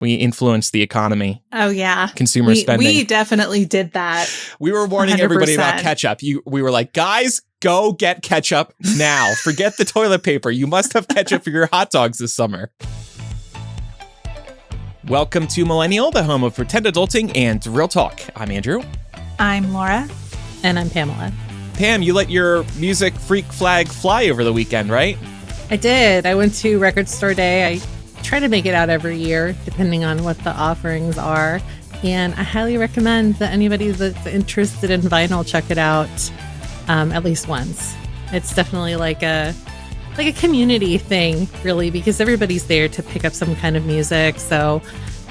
We influenced the economy. Oh, yeah. Consumer spending. We definitely did that. We were warning 100%. everybody about ketchup. We were like, guys, go get ketchup now. Forget the toilet paper. You must have ketchup for your hot dogs this summer. Welcome to Millennial, the home of pretend adulting and real talk. I'm Andrew. I'm Laura. And I'm Pamela. Pam, you let your music freak flag fly over the weekend, right? I did. I went to Record Store Day. I try to make it out every year, depending on what the offerings are. And I highly recommend that anybody that's interested in vinyl check it out at least once. It's definitely like a community thing, really, because everybody's there to pick up some kind of music. So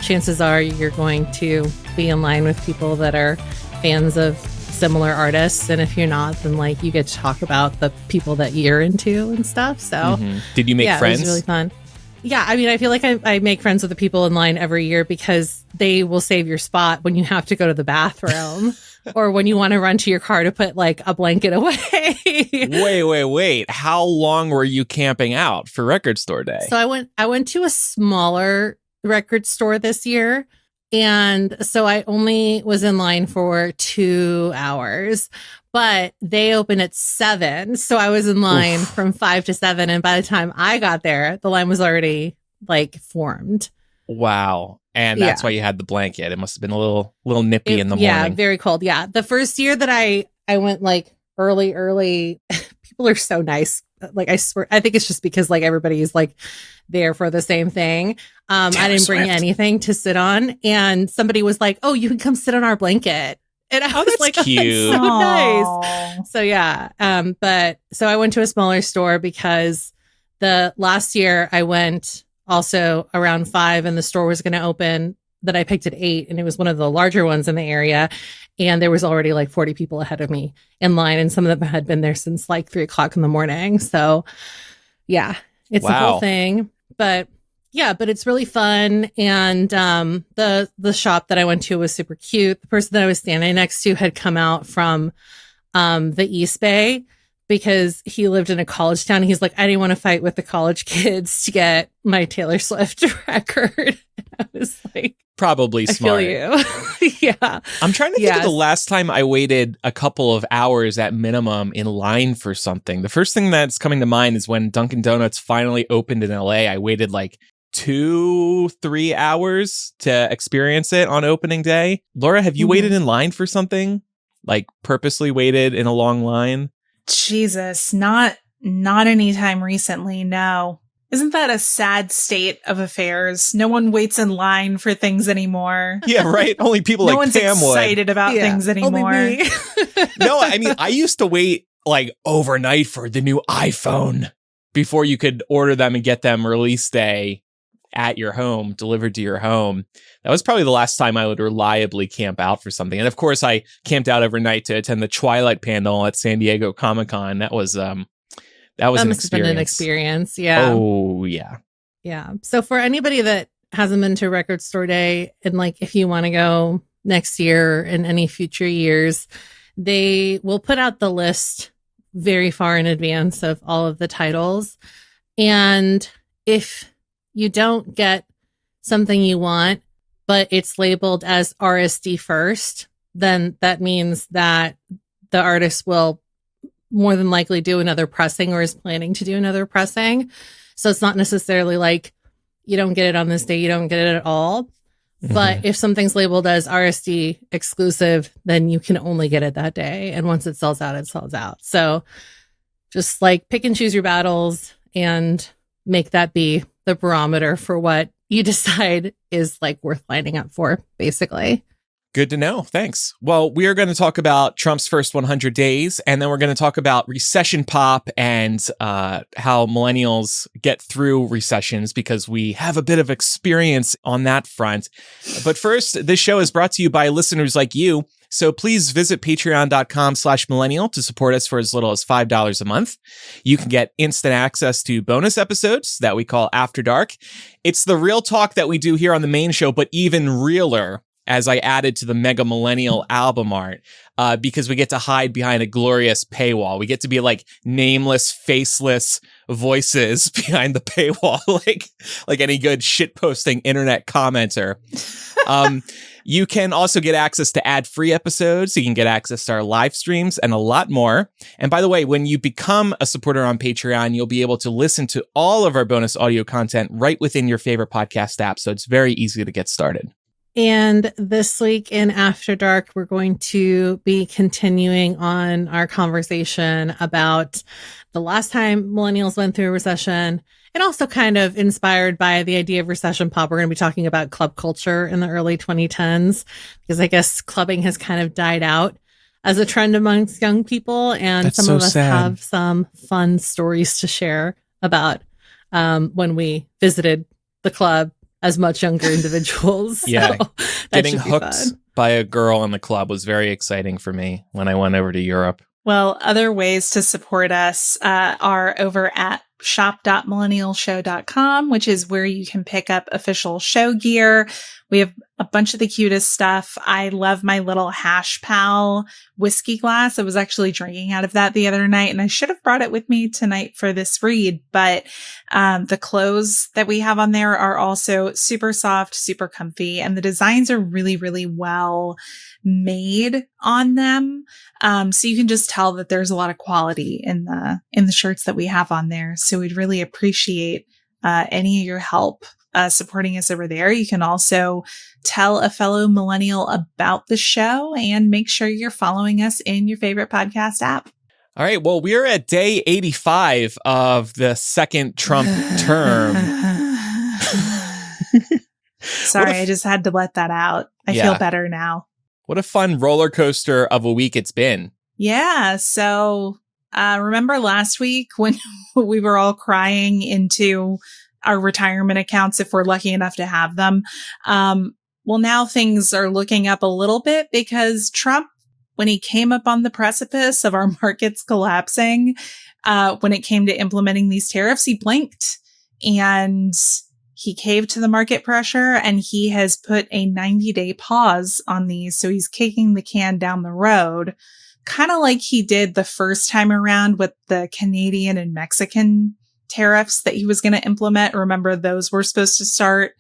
chances are you're going to be in line with people that are fans of similar artists. And if you're not, then like you get to talk about the people that you're into and stuff. So Did you make friends? It was really fun. Yeah, I mean, I feel like I make friends with the people in line every year because they will save your spot when you have to go to the bathroom or when you want to run to your car to put like a blanket away. Wait. How long were you camping out for Record Store Day? So I went to a smaller record store this year. And so I only was in line for 2 hours, but they open at 7. So I was in line from 5 to 7. And by the time I got there, the line was already like formed. Wow. And that's why you had the blanket. It must have been a little nippy in the morning. Yeah, very cold. Yeah. The first year that I went like early, people are so nice. Like I swear, I think it's just because like everybody's like there for the same thing. I didn't bring anything to sit on, and somebody was like, "Oh, you can come sit on our blanket." And I was like, cute. "Oh, that's so nice." So yeah, but so I went to a smaller store because the last year I went also around 5, and the store was going to open. That I picked at 8, and it was one of the larger ones in the area. And there was already like 40 people ahead of me in line. And some of them had been there since like 3:00 in the morning. So yeah, it's a whole thing, but it's really fun. And the shop that I went to was super cute. The person that I was standing next to had come out from the East Bay because he lived in a college town. He's like, I didn't want to fight with the college kids to get my Taylor Swift record. I was like, probably smart. I feel you. Yeah. I'm trying to think of the last time I waited a couple of hours at minimum in line for something. The first thing that's coming to mind is when Dunkin' Donuts finally opened in LA. I waited like 2-3 hours to experience it on opening day. Laura, have you waited in line for something? Like purposely waited in a long line? Jesus, not anytime recently, no. Isn't that a sad state of affairs? No one waits in line for things anymore. Yeah, right? Only people no like Pam would. No one's excited about things anymore. Only me. No, I mean, I used to wait like overnight for the new iPhone before you could order them and get them release day at your home, delivered to your home. That was probably the last time I would reliably camp out for something. And of course, I camped out overnight to attend the Twilight panel at San Diego Comic-Con. That was an experience. Yeah. Oh, yeah. Yeah. So for anybody that hasn't been to Record Store Day, and like if you want to go next year and any future years, they will put out the list very far in advance of all of the titles. And if you don't get something you want, but it's labeled as RSD first, then that means that the artist will more than likely do another pressing or is planning to do another pressing. So it's not necessarily like you don't get it on this day, you don't get it at all. But if something's labeled as RSD exclusive, then you can only get it that day. And once it sells out, it sells out. So just like pick and choose your battles and make that be the barometer for what you decide is like worth lining up for, basically. Good to know. Thanks. Well, we are going to talk about Trump's first 100 days, and then we're going to talk about recession pop and how millennials get through recessions because we have a bit of experience on that front. But first, this show is brought to you by listeners like you. So please visit patreon.com/millennial to support us for as little as $5 a month. You can get instant access to bonus episodes that we call After Dark. It's the real talk that we do here on the main show, but even realer. as I added to the Mega Millennial album art, because we get to hide behind a glorious paywall. We get to be like nameless, faceless voices behind the paywall, like any good shitposting internet commenter. You can also get access to ad-free episodes. You can get access to our live streams and a lot more. And by the way, when you become a supporter on Patreon, you'll be able to listen to all of our bonus audio content right within your favorite podcast app. So it's very easy to get started. And this week in After Dark, we're going to be continuing on our conversation about the last time millennials went through a recession, and also kind of inspired by the idea of recession pop. We're going to be talking about club culture in the early 2010s, because I guess clubbing has kind of died out as a trend amongst young people. And That's some so of us sad. have some fun stories to share about when we visited the club as much younger individuals. Yeah. So Getting hooked by a girl in the club was very exciting for me when I went over to Europe. Well, other ways to support us are over at shop.millennialshow.com, which is where you can pick up official show gear. We have a bunch of the cutest stuff. I love my little Hash Pal whiskey glass. I was actually drinking out of that the other night, and I should have brought it with me tonight for this read. But the clothes that we have on there are also super soft, super comfy, and the designs are really, really well made on them. So you can just tell that there's a lot of quality in the shirts that we have on there. So we'd really appreciate any of your help supporting us over there. You can also tell a fellow millennial about the show and make sure you're following us in your favorite podcast app. All right. Well, we're at day 85 of the second Trump term. Sorry, I just had to let that out. I feel better now. What a fun roller coaster of a week it's been. Yeah. So remember last week when we were all crying into our retirement accounts if we're lucky enough to have them? Well, now things are looking up a little bit because Trump, when he came up on the precipice of our markets collapsing, when it came to implementing these tariffs, he blinked and he caved to the market pressure, and he has put a 90-day pause on these. So he's kicking the can down the road, kind of like he did the first time around with the Canadian and Mexican tariffs that he was going to implement. Remember, those were supposed to start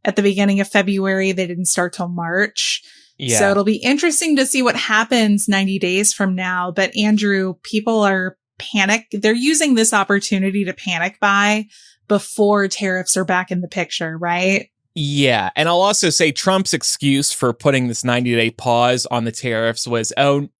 at the beginning of February. They didn't start till March. Yeah. So it'll be interesting to see what happens 90 days from now. But Andrew, people are they're using this opportunity to panic buy before tariffs are back in the picture, right? Yeah. And I'll also say Trump's excuse for putting this 90-day pause on the tariffs was,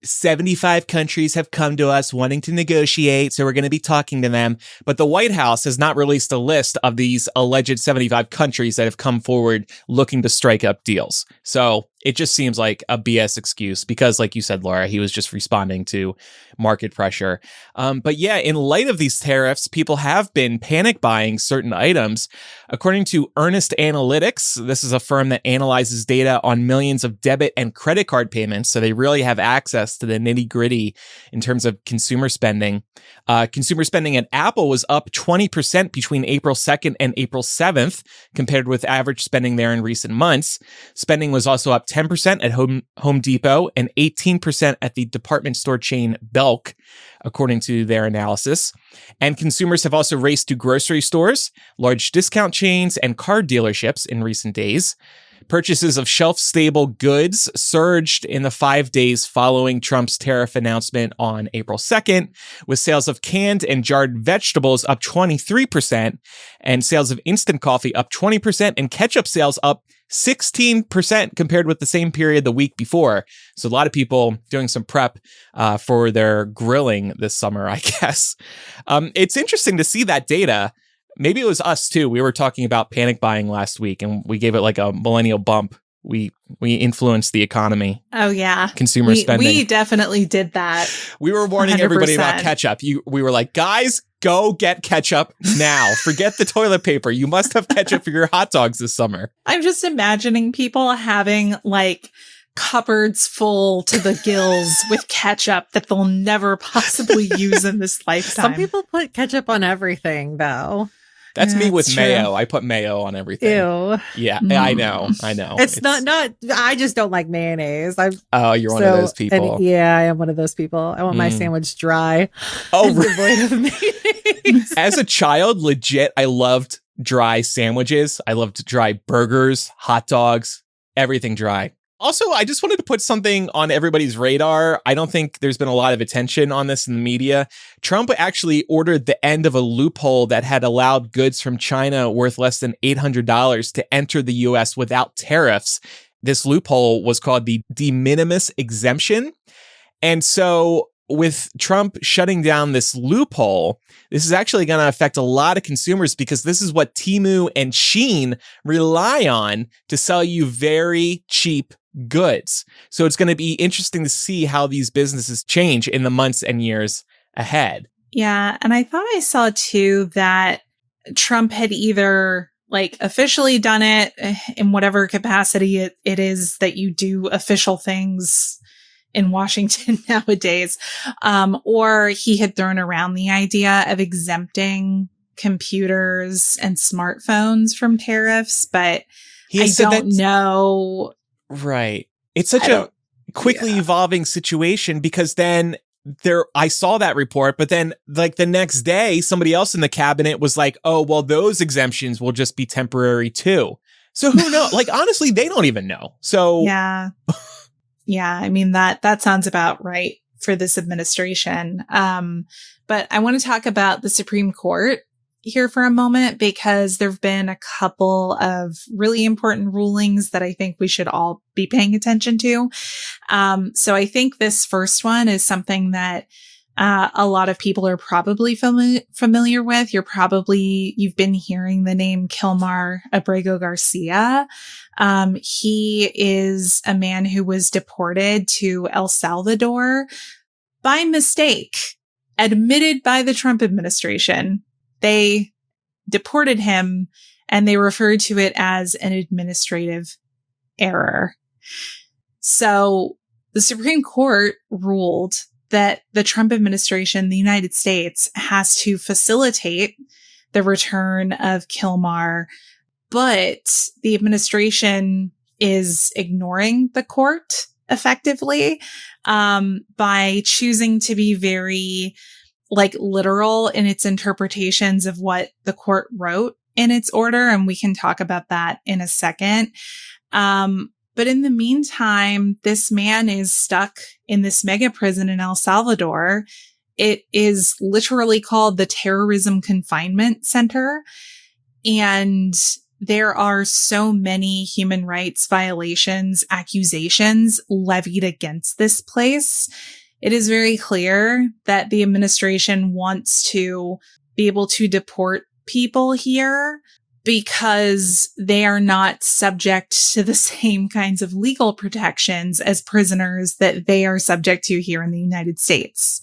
75 countries have come to us wanting to negotiate, so we're going to be talking to them. But the White House has not released a list of these alleged 75 countries that have come forward looking to strike up deals. So it just seems like a BS excuse because, like you said, Laura, he was just responding to market pressure. But yeah, in light of these tariffs, people have been panic buying certain items. According to Earnest Analytics, this is a firm that analyzes data on millions of debit and credit card payments. So they really have access to the nitty gritty in terms of consumer spending. Consumer spending at Apple was up 20% between April 2nd and April 7th, compared with average spending there in recent months. Spending was also up 10% at Home Depot and 18% at the department store chain Belk, according to their analysis. And consumers have also raced to grocery stores, large discount chains, and car dealerships in recent days. Purchases of shelf-stable goods surged in the 5 days following Trump's tariff announcement on April 2nd, with sales of canned and jarred vegetables up 23%, and sales of instant coffee up 20%, and ketchup sales up 16% compared with the same period the week before. So a lot of people doing some prep for their grilling this summer, I guess. It's interesting to see that data. Maybe it was us too. We were talking about panic buying last week and we gave it like a millennial bump. We influenced the economy. Oh, yeah. Consumer spending. We definitely did that. We were warning 100%. everybody about ketchup. We were like, guys, go get ketchup now. Forget the toilet paper. You must have ketchup for your hot dogs this summer. I'm just imagining people having like cupboards full to the gills with ketchup that they'll never possibly use in this lifetime. Some people put ketchup on everything, though. That's me with That's true. mayo. I put mayo on everything. Ew. Yeah, I know. It's not. I just don't like mayonnaise. Oh, you're one of those people. And yeah, I am one of those people. I want my sandwich dry. Oh, and devoid of mayonnaise. As a child, legit, I loved dry sandwiches. I loved dry burgers, hot dogs, everything dry. Also, I just wanted to put something on everybody's radar. I don't think there's been a lot of attention on this in the media. Trump actually ordered the end of a loophole that had allowed goods from China worth less than $800 to enter the U.S. without tariffs. This loophole was called the de minimis exemption. And so with Trump shutting down this loophole, this is actually going to affect a lot of consumers because this is what Temu and Shein rely on to sell you very cheap goods. So it's going to be interesting to see how these businesses change in the months and years ahead. Yeah. And I thought I saw too that Trump had either officially done it in whatever capacity it is that you do official things in Washington nowadays, or he had thrown around the idea of exempting computers and smartphones from tariffs, but I don't know. Right. It's such a quickly evolving situation because then I saw that report, but then the next day, somebody else in the cabinet was like, oh, well, those exemptions will just be temporary too. So who knows? Honestly, they don't even know. So yeah. Yeah. I mean, that sounds about right for this administration. But I want to talk about the Supreme Court here for a moment because there've been a couple of really important rulings that I think we should all be paying attention to. So I think this first one is something that a lot of people are probably familiar with. You've been hearing the name Kilmar Abrego Garcia. He is a man who was deported to El Salvador by mistake, admitted by the Trump administration. They deported him and they referred to it as an administrative error. So the Supreme Court ruled that the Trump administration, the United States, has to facilitate the return of Kilmar, but the administration is ignoring the court effectively by choosing to be very literal in its interpretations of what the court wrote in its order. And we can talk about that in a second. But in the meantime, this man is stuck in this mega prison in El Salvador. It is literally called the Terrorism Confinement Center. And there are so many human rights violations, accusations levied against this place. It is very clear that the administration wants to be able to deport people here because they are not subject to the same kinds of legal protections as prisoners that they are subject to here in the United States.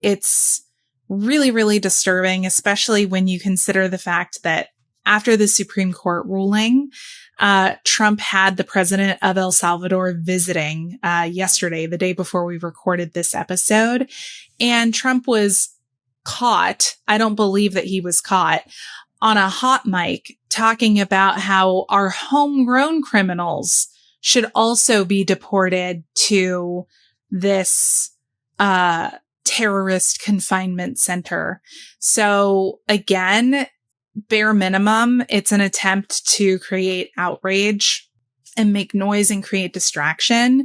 It's really, really disturbing, especially when you consider the fact that after the Supreme Court ruling, Trump had the president of El Salvador visiting yesterday, the day before we recorded this episode. And Trump was caught. I don't believe that he was caught on a hot mic talking about how our homegrown criminals should also be deported to this terrorist confinement center. So again, bare minimum, it's an attempt to create outrage and make noise and create distraction.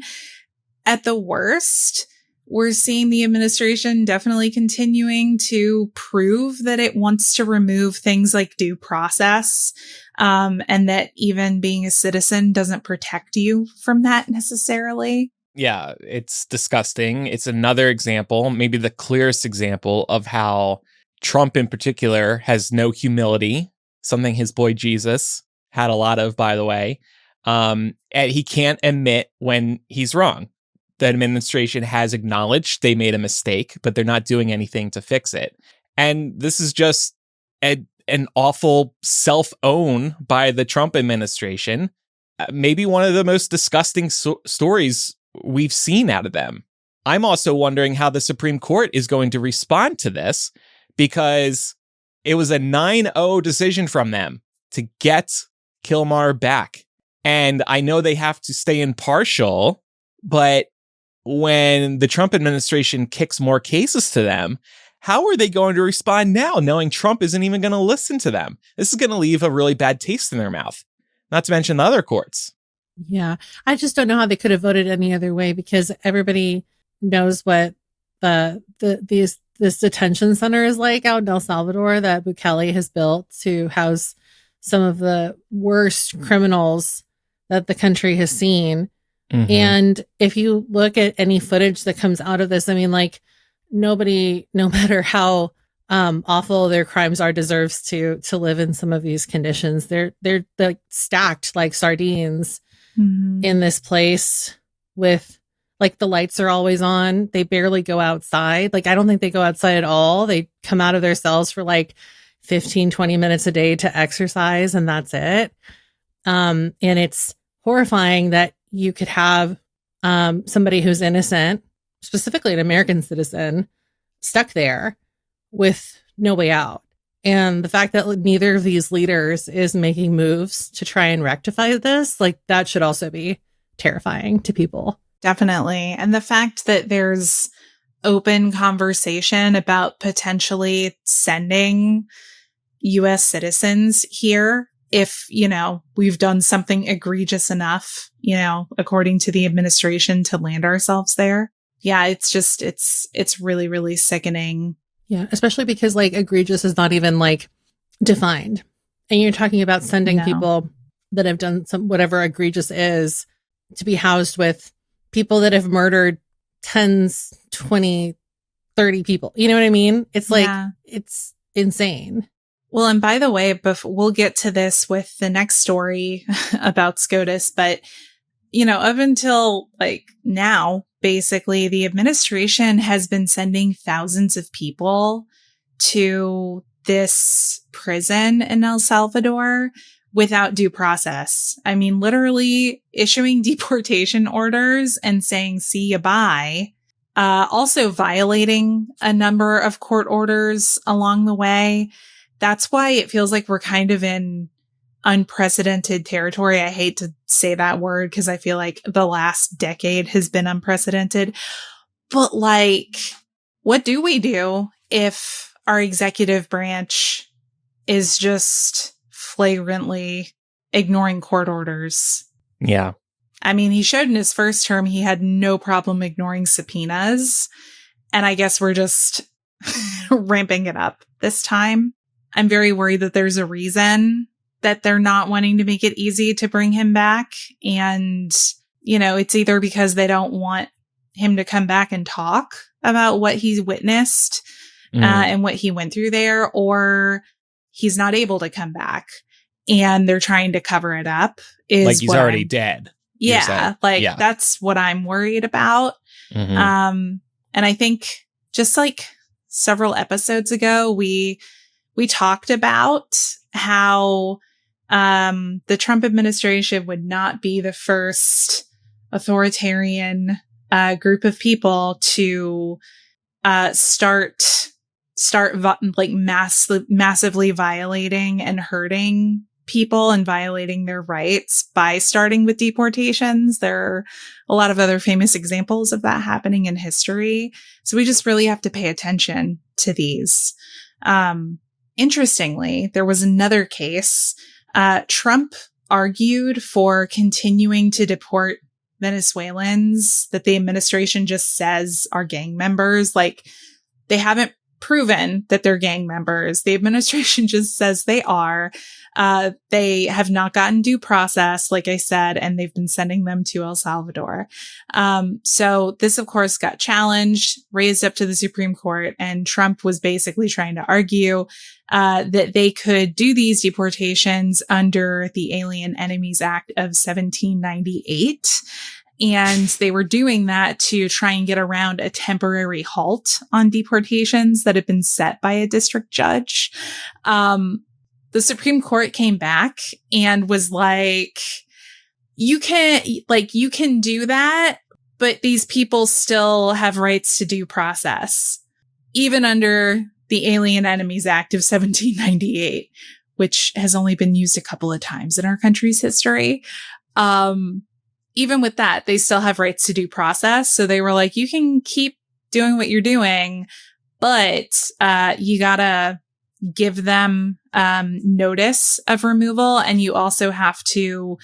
At the worst, we're seeing the administration definitely continuing to prove that it wants to remove things like due process, and that even being a citizen doesn't protect you from that necessarily. Yeah, it's disgusting. It's another example, maybe the clearest example of how Trump in particular has no humility, something his boy Jesus had a lot of, by the way. And he can't admit when he's wrong. The administration has acknowledged they made a mistake, but they're not doing anything to fix it. And this is just an awful self-own by the Trump administration. Maybe one of the most disgusting stories we've seen out of them. I'm also wondering how the Supreme Court is going to respond to this, because It was a 9-0 decision from them to get Kilmar back. And I know they have to stay impartial, but when the Trump administration kicks more cases to them, how are they going to respond now, knowing Trump isn't even going to listen to them? This is going to leave a really bad taste in their mouth, not to mention the other courts. Yeah. I just don't know how they could have voted any other way, because everybody knows what this detention center is like out in El Salvador that Bukele has built to house some of the worst criminals that the country has seen. Mm-hmm. And if you look at any footage that comes out of this, I mean, like, nobody, no matter how awful their crimes are, deserves to live in some of these conditions. They're like stacked like sardines in this place, with like the lights are always on. They barely go outside. Like, I don't think they go outside at all. They come out of their cells for like 15, 20 minutes a day to exercise, and that's it. And it's horrifying that you could have somebody who's innocent, specifically an American citizen, stuck there with no way out. And the fact that neither of these leaders is making moves to try and rectify this, like, that should also be terrifying to people. Definitely. And the fact that there's open conversation about potentially sending U.S. citizens here if, you know, we've done something egregious enough, you know, according to the administration, to land ourselves there. Yeah, it's just, it's really, really sickening. Yeah, especially because like egregious is not even like defined. And you're talking about sending people that have done some, whatever egregious is, to be housed with people that have murdered 10s, 20, 30 people. You know what I mean? It's like, it's insane. Well, and by the way, we'll get to this with the next story about SCOTUS, but, you know, up until like now, basically, the administration has been sending thousands of people to this prison in El Salvador without due process. I mean, literally issuing deportation orders and saying, see ya, bye. Also violating a number of court orders along the way. That's why it feels like we're kind of in unprecedented territory. I hate to say that word because I feel like the last decade has been unprecedented. But like, what do we do if our executive branch is just flagrantly ignoring court orders? Yeah. I mean, he showed in his first term he had no problem ignoring subpoenas. And I guess we're just ramping it up this time. I'm very worried that there's a reason that they're not wanting to make it easy to bring him back. And, you know, it's either because they don't want him to come back and talk about what he's witnessed and what he went through there, or he's not able to come back and they're trying to cover it up. Like he's already dead. Yeah. That's what I'm worried about. And I think just like several episodes ago, we talked about how the Trump administration would not be the first authoritarian group of people to start massively violating and hurting people and violating their rights by starting with deportations. There are a lot of other famous examples of that happening in history. So we just really have to pay attention to these. Interestingly, there was another case. Trump argued for continuing to deport Venezuelans that the administration just says are gang members. Like, they haven't proven that they're gang members. The administration just says they are. They have not gotten due process, like I said, and they've been sending them to El Salvador. So this, of course, got challenged, raised up to the Supreme Court, and Trump was basically trying to argue that they could do these deportations under the Alien Enemies Act of 1798. And they were doing that to try and get around a temporary halt on deportations that had been set by a district judge. The Supreme Court came back and was like, you can do that, but these people still have rights to due process, even under the Alien Enemies Act of 1798, which has only been used a couple of times in our country's history. Even with that, they still have rights to due process. So they were like, you can keep doing what you're doing, but you gotta give them notice of removal, and you also have to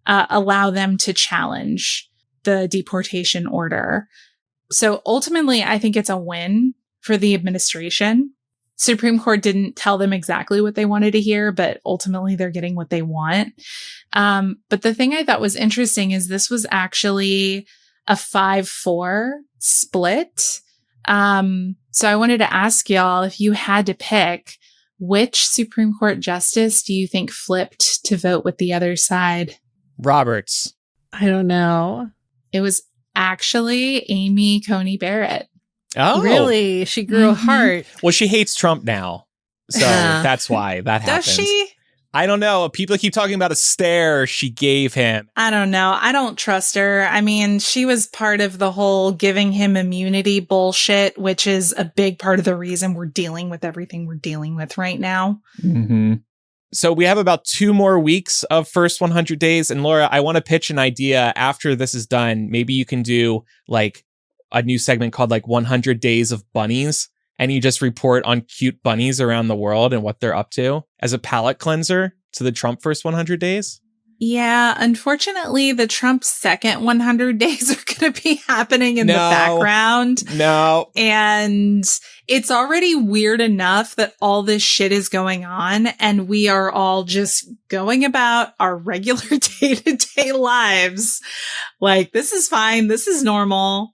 allow them to challenge the deportation order. So ultimately, I think it's a win for the administration. Supreme Court didn't tell them exactly what they wanted to hear, but ultimately they're getting what they want. But the thing I thought was interesting is this was actually a 5-4 split. So I wanted to ask y'all, if you had to pick, which Supreme Court justice do you think flipped to vote with the other side? Roberts. I don't know. It was actually Amy Coney Barrett. Oh, really? She grew a heart. Well, she hates Trump now. So that's why that happened. Does she? I don't know. People keep talking about a stare she gave him. I don't know. I don't trust her. I mean, she was part of the whole giving him immunity bullshit, which is a big part of the reason we're dealing with everything we're dealing with right now. Mm-hmm. So we have about 2 more weeks of first 100 days. And Laura, I want to pitch an idea after this is done. Maybe you can do like a new segment called like 100 Days of Bunnies. And you just report on cute bunnies around the world and what they're up to as a palate cleanser to the Trump first 100 days. Yeah, unfortunately, the Trump second 100 days are going to be happening in the background. No. And it's already weird enough that all this shit is going on and we are all just going about our regular day-to-day lives. Like, this is fine. This is normal.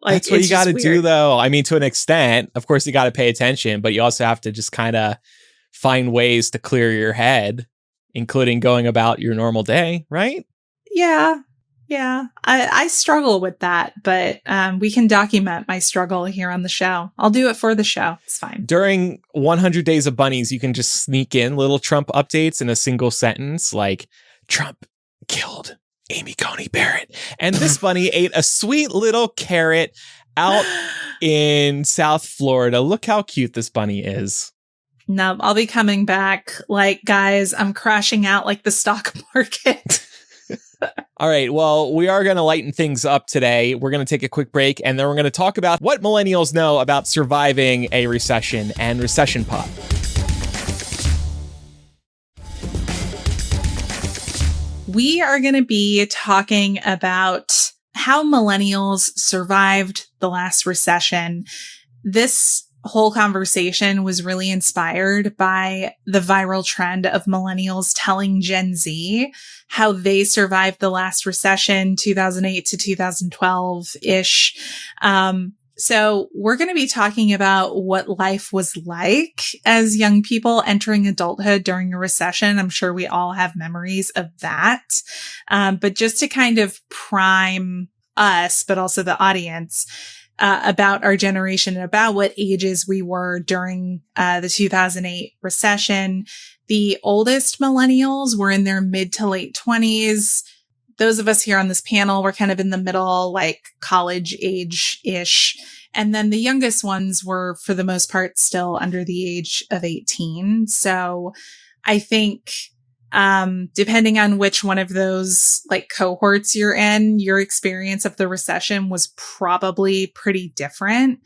Like, that's what you got to do, though. I mean, to an extent, of course, you got to pay attention, but you also have to just kind of find ways to clear your head, including going about your normal day, right? Yeah. I struggle with that, but we can document my struggle here on the show. I'll do it for the show. It's fine. During 100 Days of Bunnies, you can just sneak in little Trump updates in a single sentence, like Trump killed Amy Coney Barrett. And this bunny ate a sweet little carrot out in South Florida. Look how cute this bunny is. No, I'll be coming back like, guys, I'm crashing out like the stock market. All right. Well, we are going to lighten things up today. We're going to take a quick break, and then we're going to talk about what millennials know about surviving a recession and recession pop. We are going to be talking about how millennials survived the last recession. This whole conversation was really inspired by the viral trend of millennials telling Gen Z how they survived the last recession, 2008 to 2012-ish. So we're going to be talking about what life was like as young people entering adulthood during a recession. I'm sure we all have memories of that. But just to kind of prime us, but also the audience, about our generation and about what ages we were during the 2008 recession. The oldest millennials were in their mid to late 20s. Those of us here on this panel were kind of in the middle, like college age-ish. And then the youngest ones were, for the most part, still under the age of 18. So I think, depending on which one of those like cohorts you're in, your experience of the recession was probably pretty different.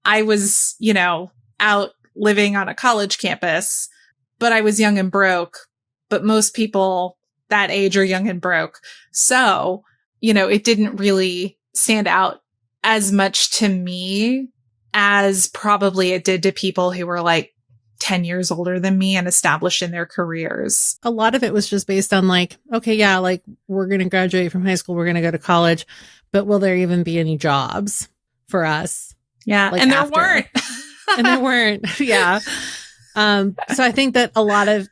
I was, out living on a college campus, but I was young and broke. But most people that age are young and broke. So, it didn't really stand out as much to me as probably it did to people who were like 10 years older than me and established in their careers. A lot of it was just based on like, okay, yeah, like we're going to graduate from high school, we're going to go to college, but will there even be any jobs for us? Yeah. Like, and there weren't. And there weren't. Yeah. So I think that a lot of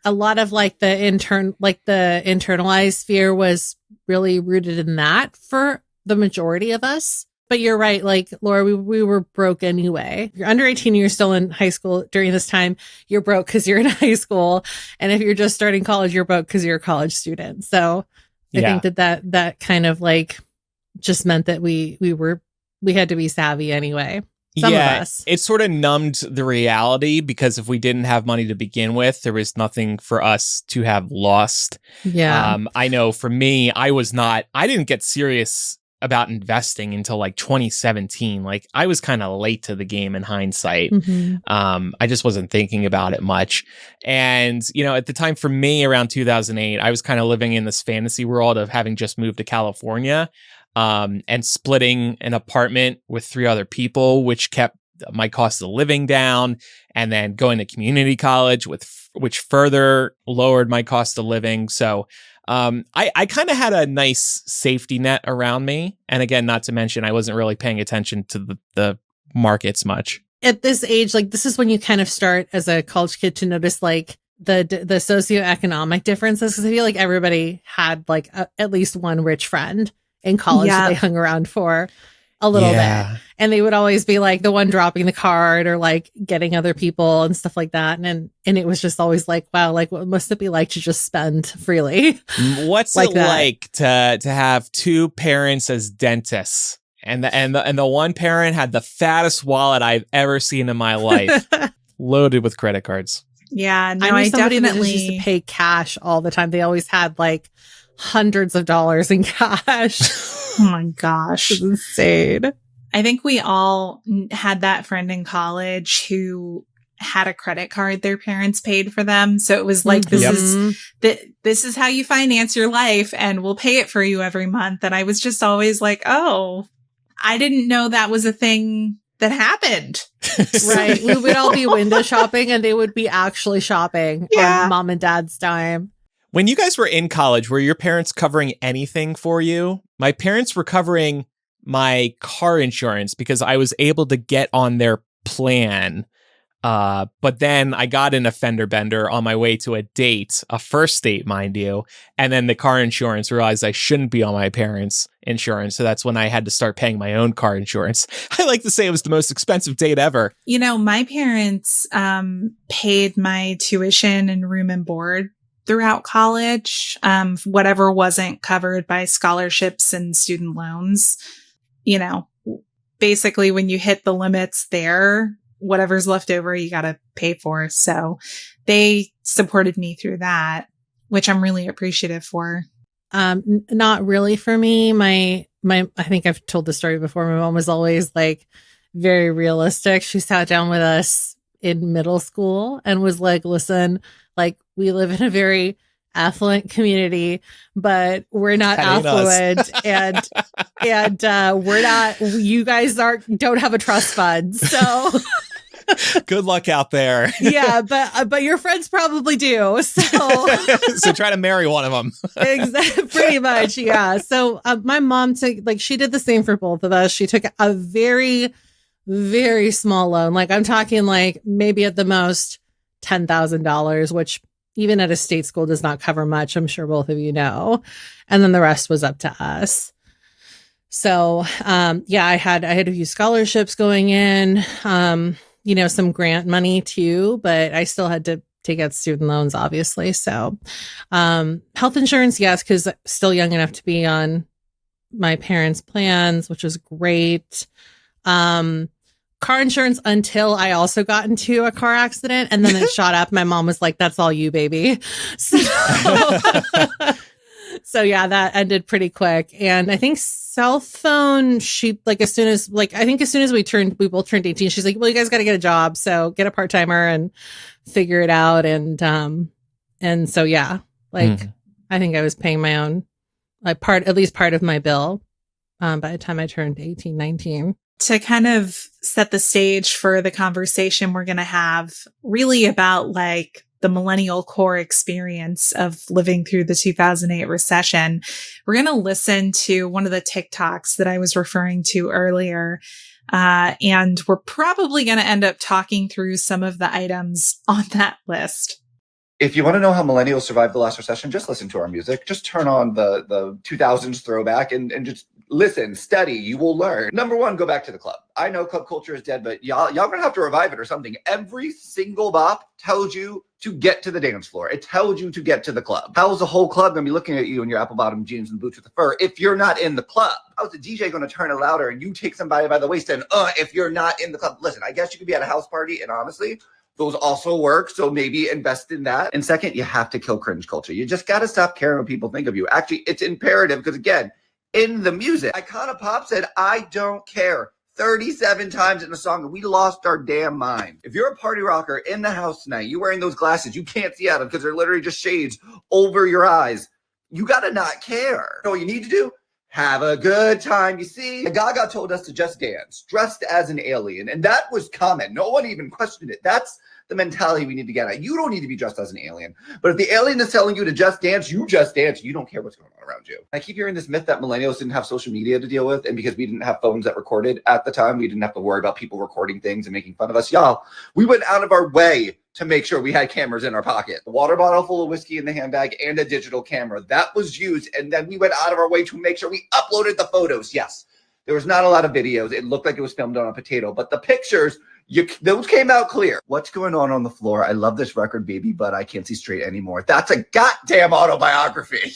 like the internalized fear was really rooted in that for the majority of us. But you're right. Like, Laura, we were broke anyway. You're under 18, you're still in high school during this time. You're broke because you're in high school. And if you're just starting college, you're broke because you're a college student. So I think that kind of like just meant that we had to be savvy anyway. Some of us. It sort of numbed the reality because if we didn't have money to begin with, there was nothing for us to have lost. Yeah. I know for me, I didn't get serious about investing until like 2017. Like I was kind of late to the game in hindsight. I just wasn't thinking about it much. And, at the time for me around 2008, I was kind of living in this fantasy world of having just moved to California. And splitting an apartment with 3 other people, which kept my cost of living down, and then going to community college, which further lowered my cost of living. So I kind of had a nice safety net around me. And again, not to mention, I wasn't really paying attention to the markets much. At this age, like this is when you kind of start as a college kid to notice like the socioeconomic differences. Because I feel like everybody had like at least one rich friend in college that they hung around for a little bit. And they would always be like the one dropping the card or like getting other people and stuff like that. And it was just always like, wow, like what must it be like to just spend freely? What's it like to have 2 parents as dentists? And the one parent had the fattest wallet I've ever seen in my life, loaded with credit cards. Yeah, no, I definitely used to pay cash all the time. They always had like hundreds of dollars in cash. Oh my gosh. It's insane. I think we all had that friend in college who had a credit card their parents paid for them. So it was like, this is how you finance your life and we'll pay it for you every month. And I was just always like, oh, I didn't know that was a thing that happened. Right. We would all be window shopping and they would be actually shopping on mom and dad's dime. When you guys were in college, were your parents covering anything for you? My parents were covering my car insurance because I was able to get on their plan. But then I got in a fender bender on my way to a date, a first date, mind you. And then the car insurance realized I shouldn't be on my parents' insurance. So that's when I had to start paying my own car insurance. I like to say it was the most expensive date ever. My parents paid my tuition and room and board throughout college, whatever wasn't covered by scholarships and student loans. Basically when you hit the limits there, whatever's left over, you got to pay for. So they supported me through that, which I'm really appreciative for. Not really for me. My, I think I've told the story before. My mom was always like very realistic. She sat down with us in middle school and was like, listen, like we live in a very affluent community, but we're not affluent and we're not, you guys don't have a trust fund. So good luck out there. Yeah, but your friends probably do. So so try to marry one of them. Exactly, pretty much. Yeah. So my mom she did the same for both of us. She took a very, very small loan. Like I'm talking like maybe at the most $10,000, which even at a state school does not cover much. I'm sure both of you know. And then the rest was up to us. So, I had a few scholarships going in, some grant money too, but I still had to take out student loans, obviously. So, health insurance, yes, because still young enough to be on my parents' plans, which was great. Car insurance until I also got into a car accident, and then it shot up. My mom was like, "That's all you, baby." So, that ended pretty quick. And I think cell phone, she as soon as we both turned 18, she's like, "Well, you guys got to get a job, so get a part timer and figure it out." I think I was paying my own at least part of my bill by the time I turned 18, 19. To kind of set the stage for the conversation we're going to have really about like the millennial core experience of living through the 2008 recession, we're going to listen to one of the TikToks that I was referring to earlier. And we're probably going to end up talking through some of the items on that list. If you want to know how millennials survived the last recession, just listen to our music. Just turn on the 2000s throwback and just listen, study, you will learn. Number one, go back to the club. I know club culture is dead, but y'all gonna have to revive it or something. Every single bop tells you to get to the dance floor. It tells you to get to the club. How's the whole club gonna be looking at you in your apple bottom jeans and boots with the fur if you're not in the club? how's the DJ going to turn it louder and you take somebody by the waist and if you're not in the club? Listen, I guess you could be at a house party, and honestly, those also work. So maybe invest in that. And second, you have to kill cringe culture. You just got to stop caring what people think of you. Actually, it's imperative because, again, in the music, Icona Pop said, "I don't care," 37 times in the song, and we lost our damn mind. If you're a party rocker in the house tonight, you're wearing those glasses you can't see out of because they're literally just shades over your eyes, you got to not care. You know what you need to do? Have a good time. You see, Gaga told us to just dance, dressed as an alien, and that was common. No one even questioned it. That's the mentality we need to get at. You don't need to be dressed as an alien. But if the alien is telling you to just dance, you just dance. You don't care what's going on around you. I keep hearing this myth that millennials didn't have social media to deal with, and because we didn't have phones that recorded at the time, we didn't have to worry about people recording things and making fun of us. Y'all, we went out of our way to make sure we had cameras in our pocket. A water bottle full of whiskey in the handbag and a digital camera. That was used, and then we went out of our way to make sure we uploaded the photos. Yes, there was not a lot of videos. It looked like it was filmed on a potato, but the pictures, those came out clear. What's going on the floor? I love this record, baby, but I can't see straight anymore. That's a goddamn autobiography.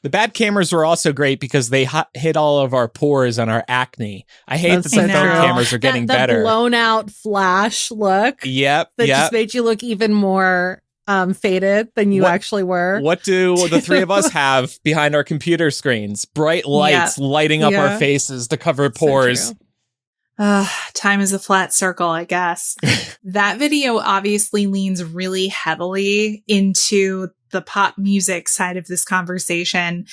The bad cameras were also great because they hit all of our pores and our acne. I hate that the phone cameras are getting better. That blown out flash look. Yep. That just made you look even more faded than you actually were. What do the three of us have behind our computer screens? Bright lights lighting up our faces to cover pores. Time is a flat circle, I guess. That video obviously leans really heavily into the pop music side of this conversation,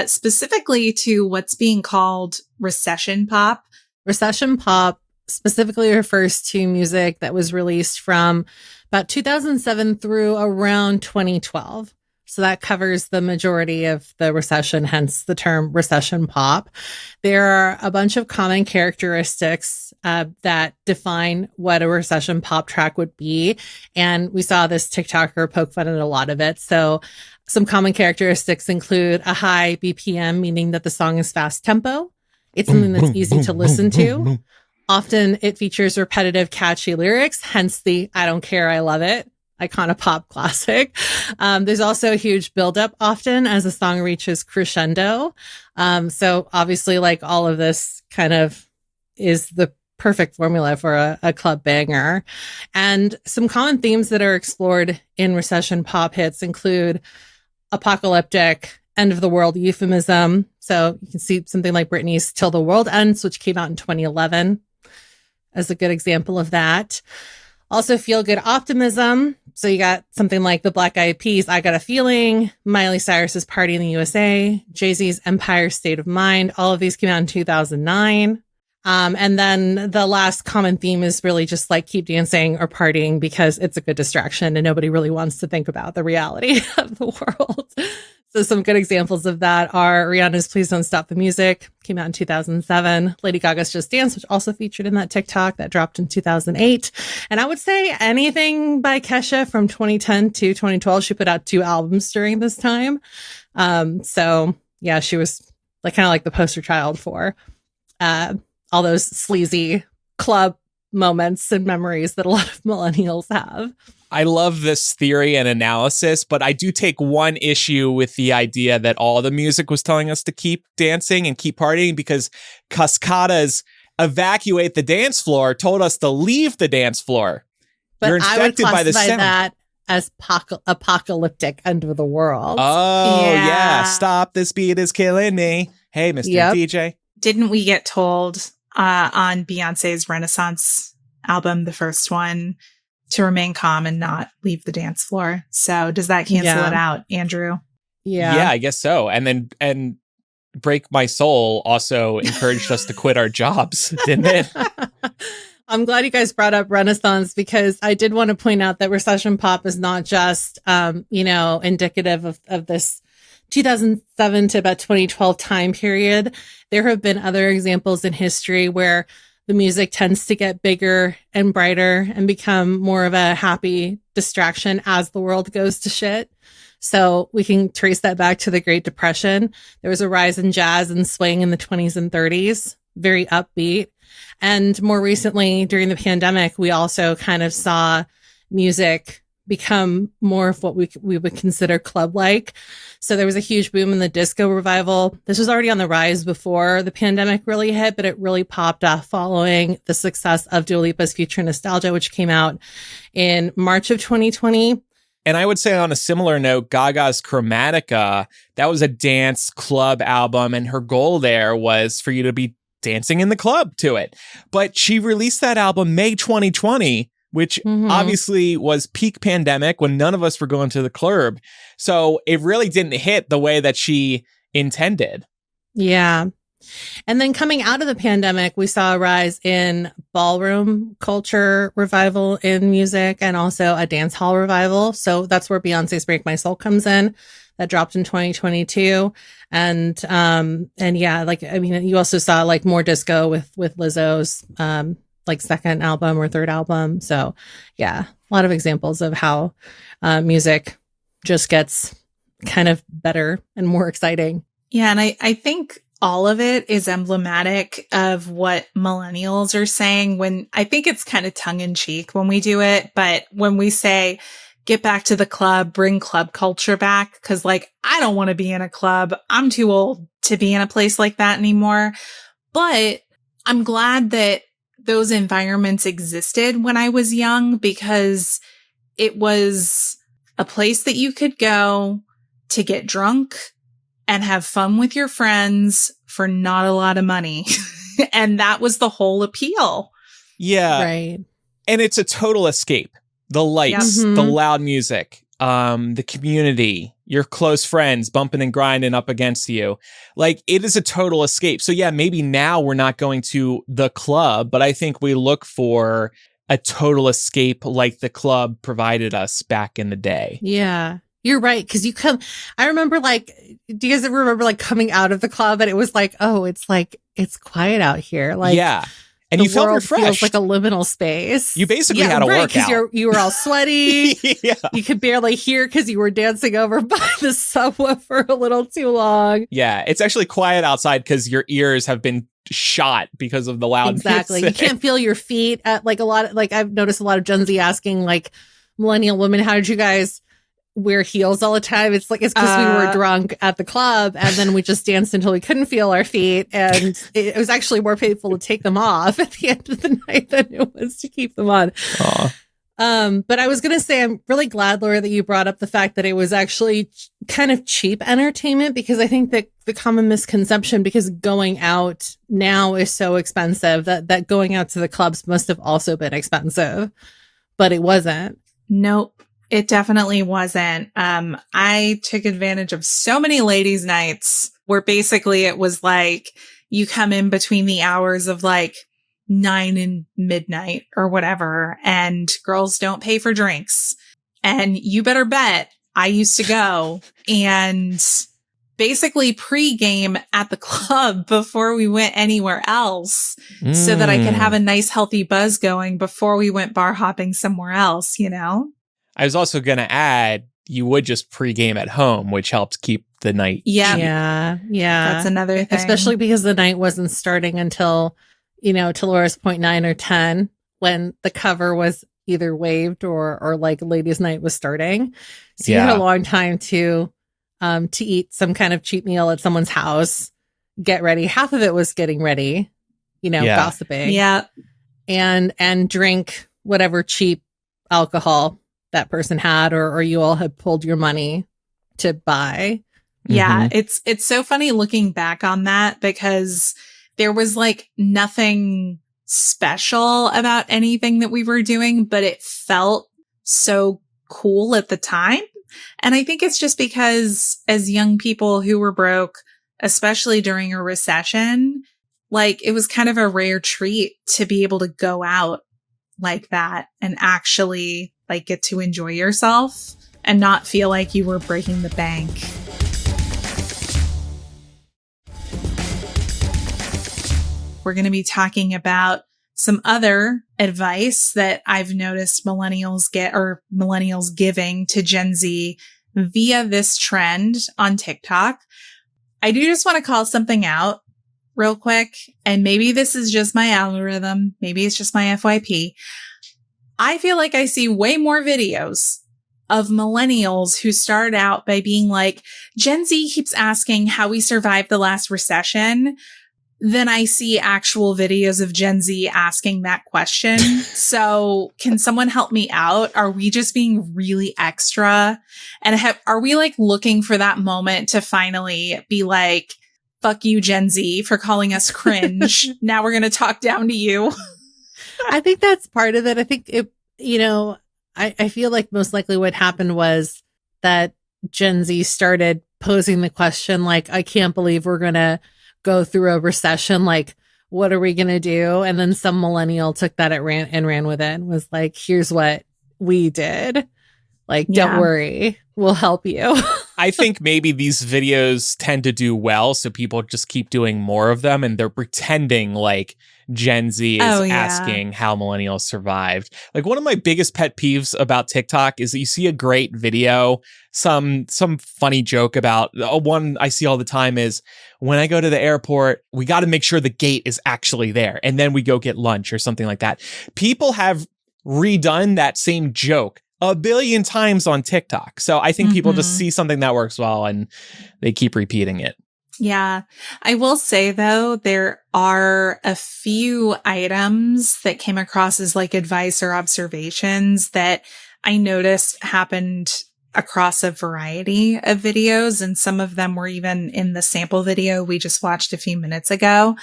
specifically to what's being called recession pop. Recession pop specifically refers to music that was released from about 2007 through around 2012. So that covers the majority of the recession, hence the term recession pop. There are a bunch of common characteristics that define what a recession pop track would be. And we saw this TikToker poke fun at a lot of it. So some common characteristics include a high BPM, meaning that the song is fast tempo. It's something that's easy to listen to. Often it features repetitive, catchy lyrics, hence the "I don't care, I love it" Icona Pop classic. There's also a huge buildup often as the song reaches crescendo. So obviously, like, all of this kind of is the perfect formula for a club banger. And some common themes that are explored in recession pop hits include apocalyptic, end of the world euphemism. So you can see something like Britney's "Till the World Ends," which came out in 2011, as a good example of that. Also, feel good optimism. So you got something like the Black Eyed Peas' "I Got a Feeling," Miley Cyrus's "Party in the USA," Jay-Z's "Empire State of Mind." All of these came out in 2009. And then the last common theme is really just like keep dancing or partying because it's a good distraction and nobody really wants to think about the reality of the world. So some good examples of that are Rihanna's "Please Don't Stop the Music," came out in 2007. Lady Gaga's "Just Dance," which also featured in that TikTok, that dropped in 2008. And I would say anything by Kesha from 2010 to 2012. She put out 2 albums during this time. So yeah, she was like kind of like the poster child for all those sleazy club moments and memories that a lot of millennials have. I love this theory and analysis, but I do take one issue with the idea that all the music was telling us to keep dancing and keep partying, because Cascada's "Evacuate the Dance Floor" told us to leave the dance floor. But You're infected I would by the classify sound. that as apocalyptic, end of the world. Oh, yeah. Stop, this beat is killing me. Hey, Mr. DJ. Didn't we get told on Beyonce's Renaissance album, the first one, to remain calm and not leave the dance floor? So does that cancel it out, Andrew? Yeah, I guess so. And "Break My Soul" also encouraged us to quit our jobs, didn't it? I'm glad you guys brought up Renaissance, because I did want to point out that recession pop is not just, indicative of this 2007 to about 2012 time period. There have been other examples in history where the music tends to get bigger and brighter and become more of a happy distraction as the world goes to shit. So we can trace that back to the Great Depression. There was a rise in jazz and swing in the 20s and 30s, very upbeat. And more recently, during the pandemic, we also kind of saw music become more of what we would consider club-like. So there was a huge boom in the disco revival. This was already on the rise before the pandemic really hit, but it really popped off following the success of Dua Lipa's Future Nostalgia, which came out in March of 2020. And I would say on a similar note, Gaga's Chromatica, that was a dance club album, and her goal there was for you to be dancing in the club to it. But she released that album May 2020, which obviously was peak pandemic when none of us were going to the club. So it really didn't hit the way that she intended. Yeah. And then coming out of the pandemic, we saw a rise in ballroom culture revival in music and also a dance hall revival. So that's where Beyonce's Break My Soul comes in. That dropped in 2022. And yeah, like, I mean, you also saw like more disco with Lizzo's, like second album or third album. So yeah, a lot of examples of how, music just gets kind of better and more exciting. Yeah. And I think all of it is emblematic of what millennials are saying when I think it's kind of tongue in cheek when we do it. But when we say, get back to the club, bring club culture back. Cause like, I don't want to be in a club. I'm too old to be in a place like that anymore. But I'm glad that those environments existed when I was young because it was a place that you could go to get drunk and have fun with your friends for not a lot of money. And that was the whole appeal. Yeah. Right. And it's a total escape. The lights, Yep. the loud music, the community, your close friends bumping and grinding up against you. Like, it is a total escape. So yeah, maybe now we're not going to the club, but I think we look for a total escape like the club provided us back in the day. Yeah. You're right. Cause I remember like, do you guys ever remember like coming out of the club and it was like, oh, it's quiet out here. Like, yeah. And you felt refreshed. Feels like a liminal space. You basically had a workout. Because you were all sweaty. Yeah. You could barely hear because you were dancing over by the subwoofer a little too long. Yeah. It's actually quiet outside because your ears have been shot because of the loud Exactly. music. You can't feel your feet at like a lot of, like I've noticed a lot of Gen Z asking like millennial women, how did you guys wear heels all the time? It's like, it's because we were drunk at the club and then we just danced until we couldn't feel our feet. And it was actually more painful to take them off at the end of the night than it was to keep them on. But I was going to say, I'm really glad, Laura, that you brought up the fact that it was actually kind of cheap entertainment, because I think that the common misconception, because going out now is so expensive, that going out to the clubs must have also been expensive, but it wasn't. Nope. It definitely wasn't. I took advantage of so many ladies' nights where basically it was like you come in between the hours of like 9 and midnight or whatever, and girls don't pay for drinks. And you better bet I used to go and basically pregame at the club before we went anywhere else so that I could have a nice healthy buzz going before we went bar hopping somewhere else, you know? I was also going to add, you would just pregame at home, which helped keep the night. Yeah. That's another thing. Especially because the night wasn't starting until, to Laura's point, 9 or 10, when the cover was either waived or like ladies' night was starting. So you had a long time to eat some kind of cheap meal at someone's house, get ready. Half of it was getting ready, gossiping. Yeah. And drink whatever cheap alcohol that person had or you all had pulled your money to buy. Yeah, it's so funny looking back on that, because there was like nothing special about anything that we were doing, but it felt so cool at the time. And I think it's just because as young people who were broke, especially during a recession, like it was kind of a rare treat to be able to go out like that and actually like get to enjoy yourself and not feel like you were breaking the bank. We're going to be talking about some other advice that I've noticed millennials giving to Gen Z via this trend on TikTok. I do just want to call something out real quick. And maybe this is just my algorithm. Maybe it's just my FYP. I feel like I see way more videos of millennials who started out by being like, Gen Z keeps asking how we survived the last recession. Then I see actual videos of Gen Z asking that question. So can someone help me out? Are we just being really extra? And are we like looking for that moment to finally be like, fuck you, Gen Z, for calling us cringe. Now we're going to talk down to you. I think that's part of it. I think I feel like most likely what happened was that Gen Z started posing the question, like, I can't believe we're going to go through a recession. Like, what are we going to do? And then some millennial took that and ran with it and was like, here's what we did. Like, don't worry, we'll help you. I think maybe these videos tend to do well, so people just keep doing more of them, and they're pretending like Gen Z is asking how millennials survived. Like, one of my biggest pet peeves about TikTok is that you see a great video, some funny joke about one I see all the time is, when I go to the airport, we got to make sure the gate is actually there, and then we go get lunch or something like that. People have redone that same joke a billion times on TikTok. So I think people just see something that works well and they keep repeating it. Yeah. I will say though, there are a few items that came across as like advice or observations that I noticed happened across a variety of videos. And some of them were even in the sample video we just watched a few minutes ago.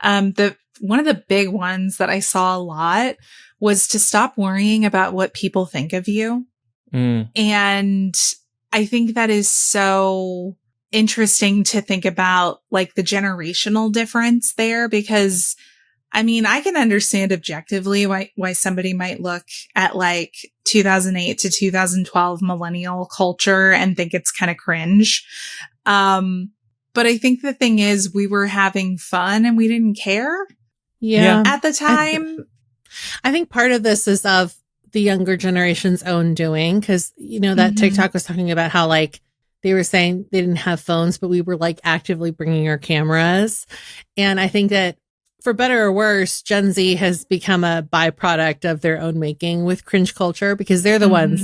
One of the big ones that I saw a lot was to stop worrying about what people think of you. And I think that is so interesting to think about, like the generational difference there, because I mean, I can understand objectively why somebody might look at like 2008 to 2012 millennial culture and think it's kind of cringe. But I think the thing is, we were having fun and we didn't care at the time. I think part of this is of the younger generation's own doing, because, that TikTok was talking about how like they were saying they didn't have phones, but we were like actively bringing our cameras. And I think that for better or worse, Gen Z has become a byproduct of their own making with cringe culture, because they're the ones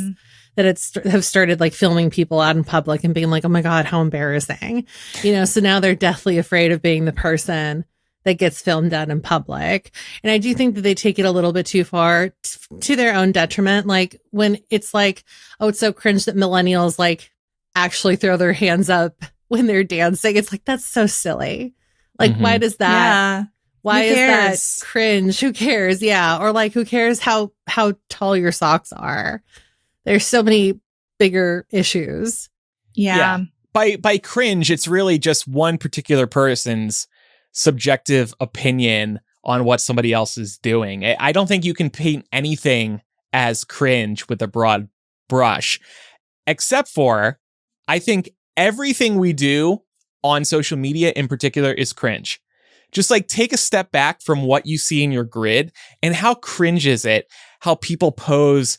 that have started like filming people out in public and being like, oh my God, how embarrassing. So now they're deathly afraid of being the person that gets filmed out in public. And I do think that they take it a little bit too far to their own detriment. Like when it's like, oh, it's so cringe that millennials like actually throw their hands up when they're dancing. It's like, that's so silly. Like, why does that, why is that cringe? Who cares? Yeah. Or like, who cares how tall your socks are? There's so many bigger issues. Yeah. By cringe, it's really just one particular person's subjective opinion on what somebody else is doing. I don't think you can paint anything as cringe with a broad brush, except for, I think everything we do on social media in particular is cringe. Just like take a step back from what you see in your grid and how cringe is it how people pose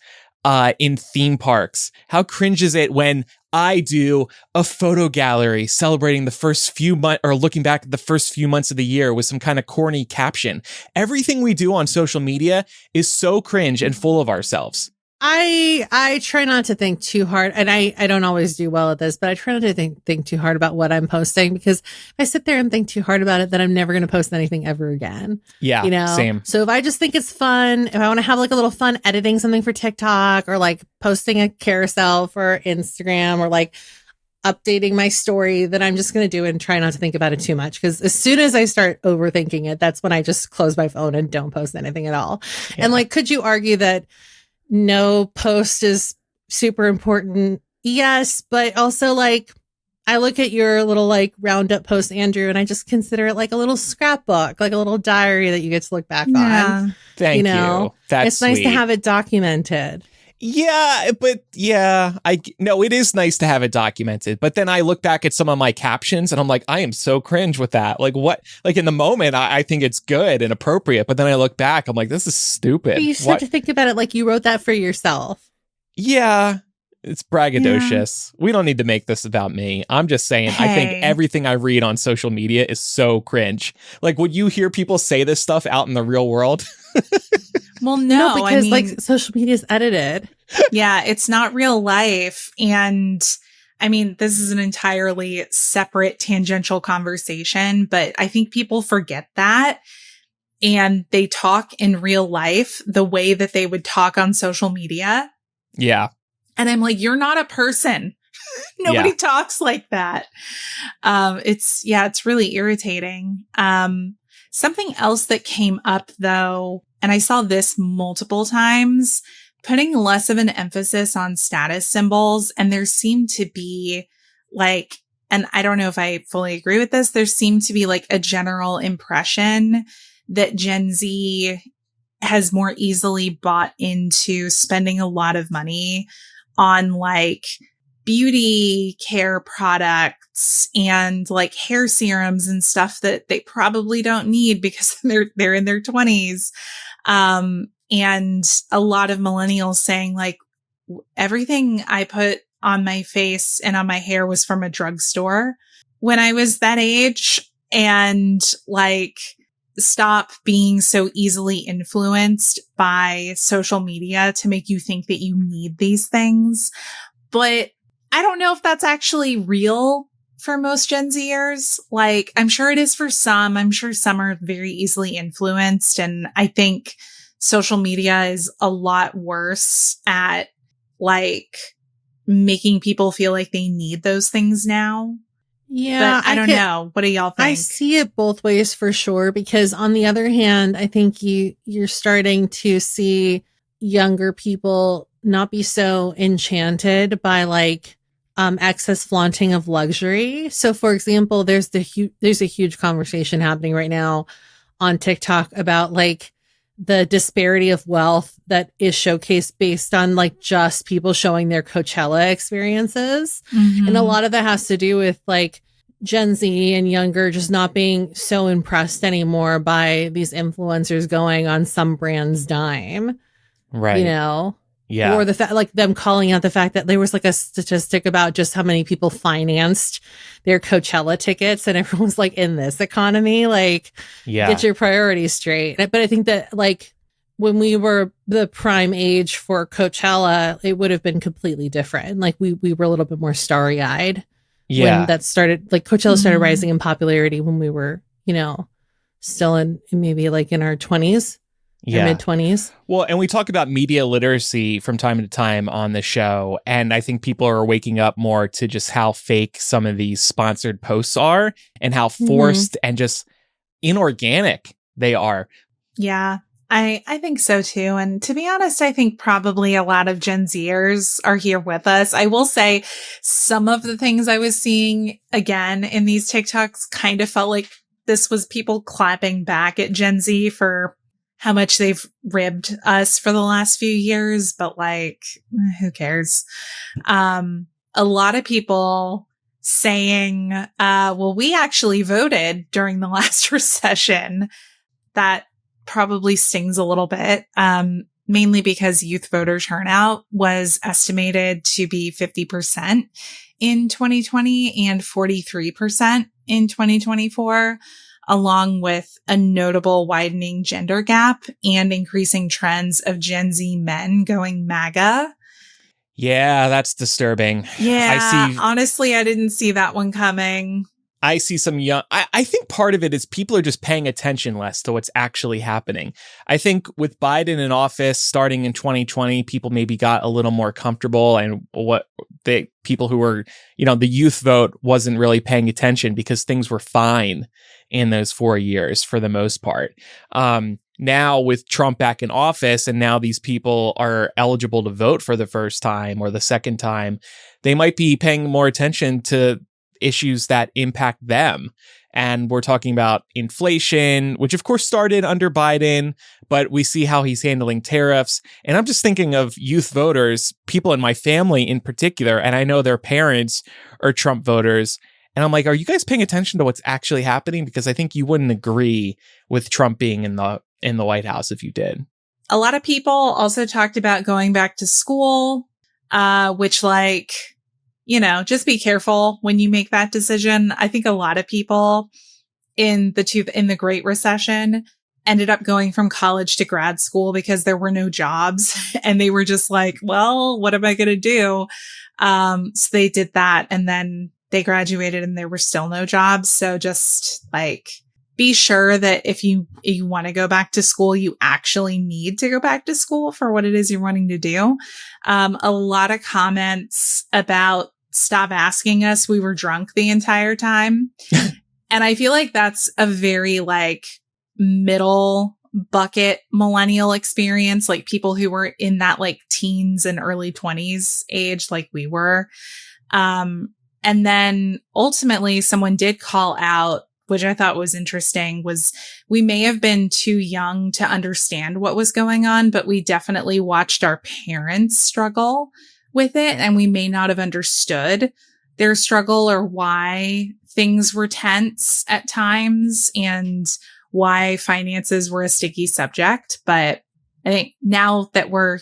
in theme parks. How cringe is it when I do a photo gallery celebrating the first few months or looking back at the first few months of the year with some kind of corny caption. Everything we do on social media is so cringe and full of ourselves. I try not to think too hard, and I don't always do well at this, but I try not to think too hard about what I'm posting, because if I sit there and think too hard about it, then I'm never going to post anything ever again. Yeah, same. So if I just think it's fun, if I want to have like a little fun editing something for TikTok or like posting a carousel for Instagram or like updating my story, then I'm just going to do it and try not to think about it too much. Because as soon as I start overthinking it, that's when I just close my phone and don't post anything at all. Yeah. And like, could you argue that no post is super important? Yes, but also like I look at your little like roundup post, Andrew, and I just consider it like a little scrapbook, like a little diary that you get to look back on. Thank you. That's it's nice to have it documented. Yeah, but no, it is nice to have it documented. But then I look back at some of my captions and I'm like, I am so cringe with that. Like what? Like in the moment, I think it's good and appropriate. But then I look back, I'm like, this is stupid. But you just have to think about it like you wrote that for yourself. Yeah, it's braggadocious. Yeah. We don't need to make this about me. I'm just saying, I think everything I read on social media is so cringe. Like, would you hear people say this stuff out in the real world? Well, no, because like social media is edited. Yeah, it's not real life. And I mean, this is an entirely separate tangential conversation, but I think people forget that. And they talk in real life the way that they would talk on social media. Yeah. And I'm like, you're not a person. Nobody talks like that. It's really irritating. Something else that came up though, and I saw this multiple times, putting less of an emphasis on status symbols. And there seemed to be like, and I don't know if I fully agree with this, there seemed to be like a general impression that Gen Z has more easily bought into spending a lot of money on like beauty care products and like hair serums and stuff that they probably don't need because they're in their 20s. And a lot of millennials saying like everything I put on my face and on my hair was from a drugstore when I was that age, and like stop being so easily influenced by social media to make you think that you need these things. But I don't know if that's actually real for most Gen Zers. Like, I'm sure it is for some. I'm sure some are very easily influenced. And I think social media is a lot worse at like making people feel like they need those things now. Yeah, but I don't know. What do y'all think? I see it both ways for sure, because on the other hand, I think you're starting to see younger people not be so enchanted by like excess flaunting of luxury. So for example, there's a huge conversation happening right now on TikTok about like the disparity of wealth that is showcased based on like just people showing their Coachella experiences. Mm-hmm. And a lot of that has to do with like Gen Z and younger just not being so impressed anymore by these influencers going on some brand's dime. Right. You know? Yeah. Or the fact, like them calling out the fact that there was like a statistic about just how many people financed their Coachella tickets, and everyone's like, in this economy, like, get your priorities straight. But I think that like when we were the prime age for Coachella, it would have been completely different. Like we were a little bit more starry eyed when that started. Like Coachella started rising in popularity when we were, you know, still in maybe like in our 20s. Mid-20s. Well, and we talk about media literacy from time to time on the show, and I think people are waking up more to just how fake some of these sponsored posts are and how forced and just inorganic they are. Yeah, I think so too. And to be honest, I think probably a lot of Gen Zers are here with us. I will say some of the things I was seeing again in these TikToks kind of felt like this was people clapping back at Gen Z for how much they've ribbed us for the last few years, but like, who cares? A lot of people saying, well, we actually voted during the last recession. That probably stings a little bit, mainly because youth voter turnout was estimated to be 50% in 2020 and 43% in 2024. Along with a notable widening gender gap and increasing trends of Gen Z men going MAGA. Yeah, that's disturbing. Yeah, honestly, I didn't see that one coming. I see some young, I think part of it is people are just paying attention less to what's actually happening. I think with Biden in office starting in 2020, people maybe got a little more comfortable, and people who were, you know, the youth vote wasn't really paying attention because things were fine in those 4 years for the most part. Now with Trump back in office, and now these people are eligible to vote for the first time or the second time, they might be paying more attention to issues that impact them. And we're talking about inflation, which of course started under Biden, but we see how he's handling tariffs. And I'm just thinking of youth voters, people in my family in particular, and I know their parents are Trump voters. And I'm like, are you guys paying attention to what's actually happening? Because I think you wouldn't agree with Trump being in the White House if you did. A lot of people also talked about going back to school, which like, you know, just be careful when you make that decision. I think a lot of people in the Great Recession ended up going from college to grad school because there were no jobs and they were just like, well, what am I going to do? So they did that and then they graduated and there were still no jobs. So just like, be sure that if you want to go back to school, you actually need to go back to school for what it is you're wanting to do. A lot of comments about stop asking us. We were drunk the entire time. And I feel like that's a very like middle bucket millennial experience, like people who were in that like teens and early 20s age, like we were. And then ultimately someone did call out, which I thought was interesting, was we may have been too young to understand what was going on, but we definitely watched our parents struggle with it. And we may not have understood their struggle or why things were tense at times and why finances were a sticky subject. But I think now that we're,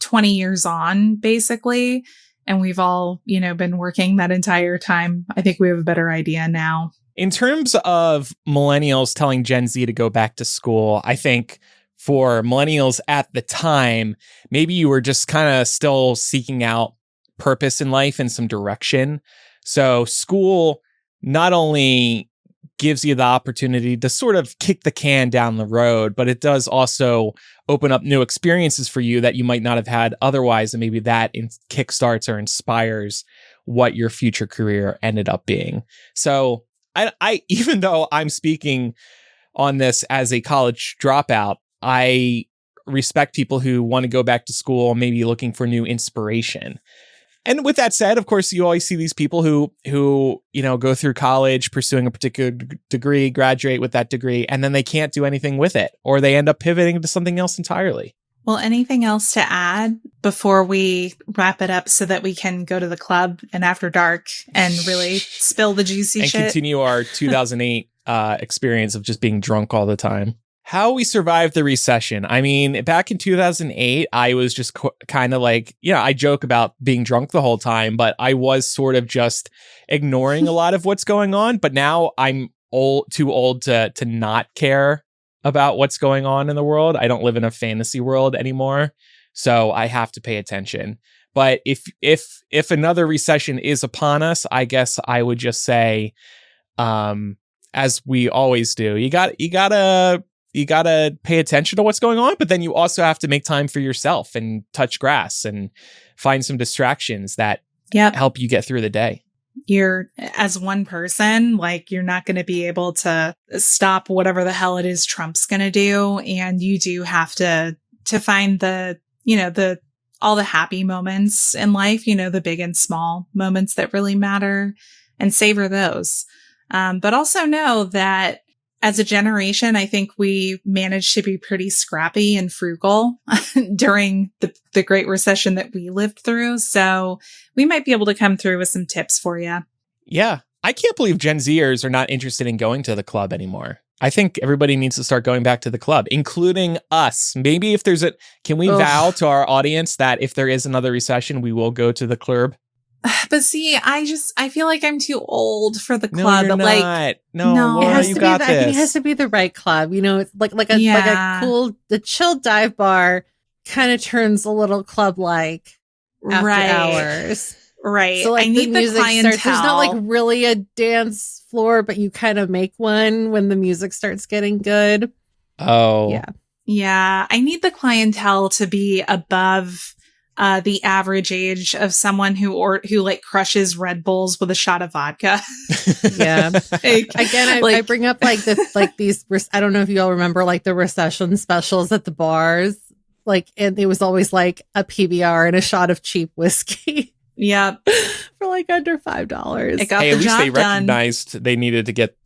20 years on basically, and we've all, been working that entire time, I think we have a better idea now. In terms of millennials telling Gen Z to go back to school, I think for millennials at the time, maybe you were just kind of still seeking out purpose in life and some direction. So school not only gives you the opportunity to sort of kick the can down the road, but it does also open up new experiences for you that you might not have had otherwise. And maybe that kickstarts or inspires what your future career ended up being. So I even though I'm speaking on this as a college dropout, I respect people who want to go back to school, maybe looking for new inspiration. And with that said, of course, you always see these people who go through college pursuing a particular degree, graduate with that degree, and then they can't do anything with it, or they end up pivoting to something else entirely. Well, anything else to add before we wrap it up so that we can go to the club and after dark and really spill the juicy and shit? And continue our 2008 experience of just being drunk all the time. How we survived the recession. I mean, back in 2008, I was just kind of like, I joke about being drunk the whole time, but I was sort of just ignoring a lot of what's going on. But now I'm too old to not care about what's going on in the world. I don't live in a fantasy world anymore, so I have to pay attention. But if another recession is upon us, I guess I would just say, as we always do, you gotta pay attention to what's going on, but then you also have to make time for yourself and touch grass and find some distractions that help you get through the day. You're, as one person, like, you're not going to be able to stop whatever the hell it is Trump's going to do. And you do have to find all the happy moments in life, the big and small moments that really matter, and savor those. But also know that as a generation, I think we managed to be pretty scrappy and frugal during the Great Recession that we lived through. So we might be able to come through with some tips for you. Yeah. I can't believe Gen Zers are not interested in going to the club anymore. I think everybody needs to start going back to the club, including us. Maybe if there's can we vow to our audience that if there is another recession, we will go to the club? But see, I feel like I'm too old for the club. No, you're not. No, Laura, it has you to got be. this. I think it has to be the right club. It's like a cool, the chill dive bar kind of turns a little club like after hours. Right. So like I need the music clientele. starts. There's not like really a dance floor, but you kind of make one when the music starts getting good. Oh, yeah. Yeah. I need the clientele to be above the average age of someone who like crushes Red Bulls with a shot of vodka. Yeah. Again, I bring up these, I don't know if you all remember like the recession specials at the bars, and it was always like a PBR and a shot of cheap whiskey. Yeah. For like under $5. It got at the least job they done. recognized they needed to get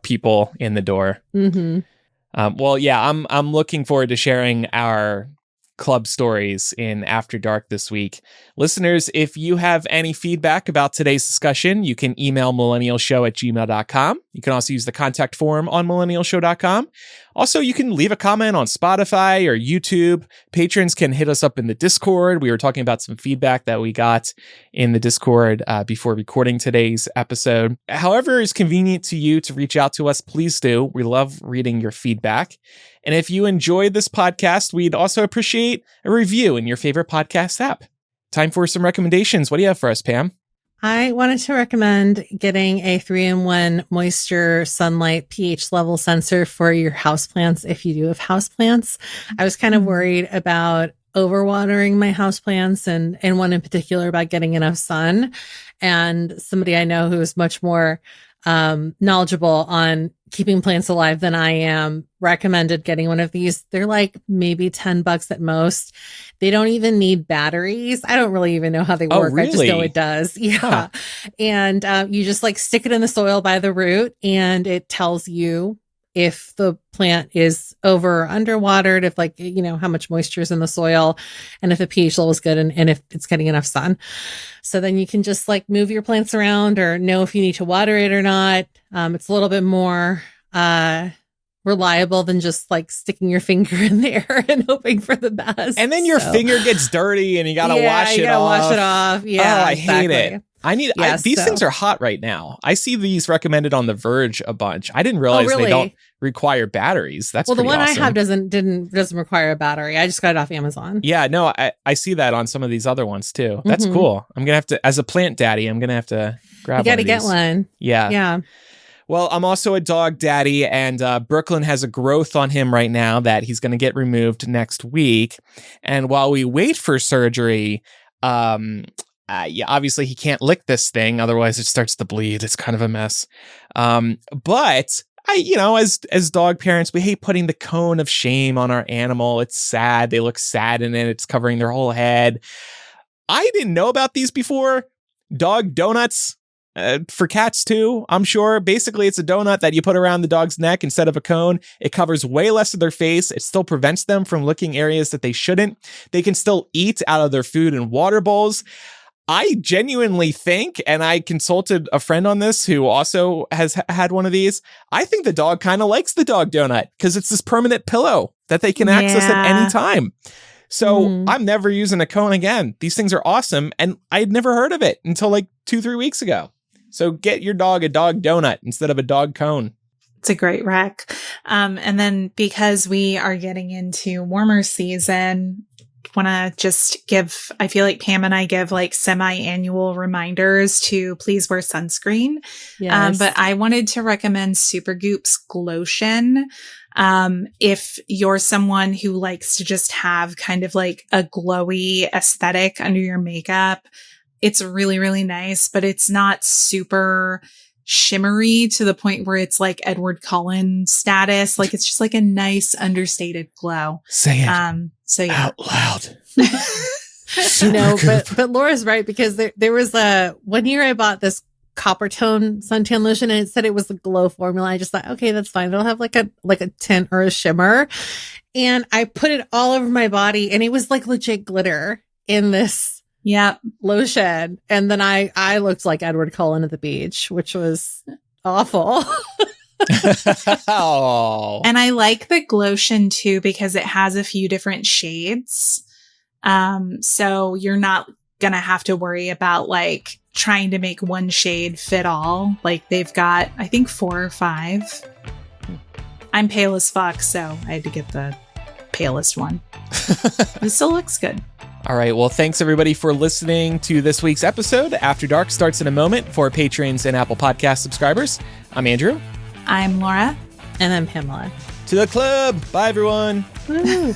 people in the door. Mm-hmm. Well, yeah, I'm looking forward to sharing our club stories in After Dark this week. Listeners, if you have any feedback about today's discussion, you can email millennialshow@gmail.com. You can also use the contact form on millennialshow.com. Also, you can leave a comment on Spotify or YouTube. Patrons can hit us up in the Discord. We were talking about some feedback that we got in the Discord before recording today's episode. However is convenient to you to reach out to us, please do. We love reading your feedback. And if you enjoyed this podcast, we'd also appreciate a review in your favorite podcast app. Time for some recommendations. What do you have for us, Pam? I wanted to recommend getting a 3-in-1 moisture, sunlight, pH level sensor for your houseplants if you do have houseplants. I was kind of worried about overwatering my houseplants and one in particular about getting enough sun. And somebody I know who is much more knowledgeable on keeping plants alive than I am recommended getting one of these. They're like maybe $10 at most. They don't even need batteries. I don't really even know how they work. Really? I just know it does. Yeah. Huh. And you just like stick it in the soil by the root and it tells you if the plant is over or underwatered, if like, you know, how much moisture is in the soil and if the pH level is good and if it's getting enough sun. So then you can just like move your plants around or know if you need to water it or not. It's a little bit more reliable than just like sticking your finger in there and hoping for the best. And then your finger gets dirty and you got to wash it off. Wash it off. Yeah, I hate it. These things are hot right now. I see these recommended on The Verge a bunch. I didn't realize they don't require batteries. That's the one awesome. I have doesn't require a battery. I just got it off Amazon. Yeah, no, I see that on some of these other ones too. That's cool. I'm gonna have to, as a plant daddy, I'm gonna have to grab. You got to get one. Yeah, yeah. Well, I'm also a dog daddy, and Brooklyn has a growth on him right now that he's going to get removed next week. And while we wait for surgery, obviously he can't lick this thing, otherwise it starts to bleed. It's kind of a mess. But as dog parents, we hate putting the cone of shame on our animal. It's sad. They look sad in it. It's covering their whole head. I didn't know about these before. Dog donuts. For cats too, I'm sure. Basically, it's a donut that you put around the dog's neck instead of a cone. It covers way less of their face. It still prevents them from licking areas that they shouldn't. They can still eat out of their food and water bowls. I genuinely think, and I consulted a friend on this who also has had one of these, I think the dog kind of likes the dog donut because it's this permanent pillow that they can access at any time. So I'm never using a cone again. These things are awesome. And I had never heard of it until like 2-3 weeks ago. So get your dog a dog donut instead of a dog cone. It's a great rec. And then because we are getting into warmer season, want to just I feel like Pam and I give like semi-annual reminders to please wear sunscreen. Yes. But I wanted to recommend Supergoop's Glotion. If you're someone who likes to just have kind of like a glowy aesthetic under your makeup, it's really, really nice, but it's not super shimmery to the point where it's like Edward Cullen status. Like it's just like a nice understated glow. Say it so yeah. out loud. But Laura's right, because there was one year I bought this copper tone suntan lotion and it said it was the glow formula. I just thought, okay, that's fine. It'll have like a tint or a shimmer. And I put it all over my body and it was like legit glitter in this lotion. And then I looked like Edward Cullen at the beach, which was awful. Oh. And I like the Glotion too because it has a few different shades. So you're not gonna have to worry about like trying to make one shade fit all. Like they've got, I think 4 or 5. I'm pale as fuck, so I had to get the palest one. It still looks good. All right. Well, thanks everybody for listening to this week's episode. After Dark starts in a moment for patrons and Apple Podcast subscribers. I'm Andrew. I'm Laura. And I'm Pamela. To the club. Bye, everyone. Woo.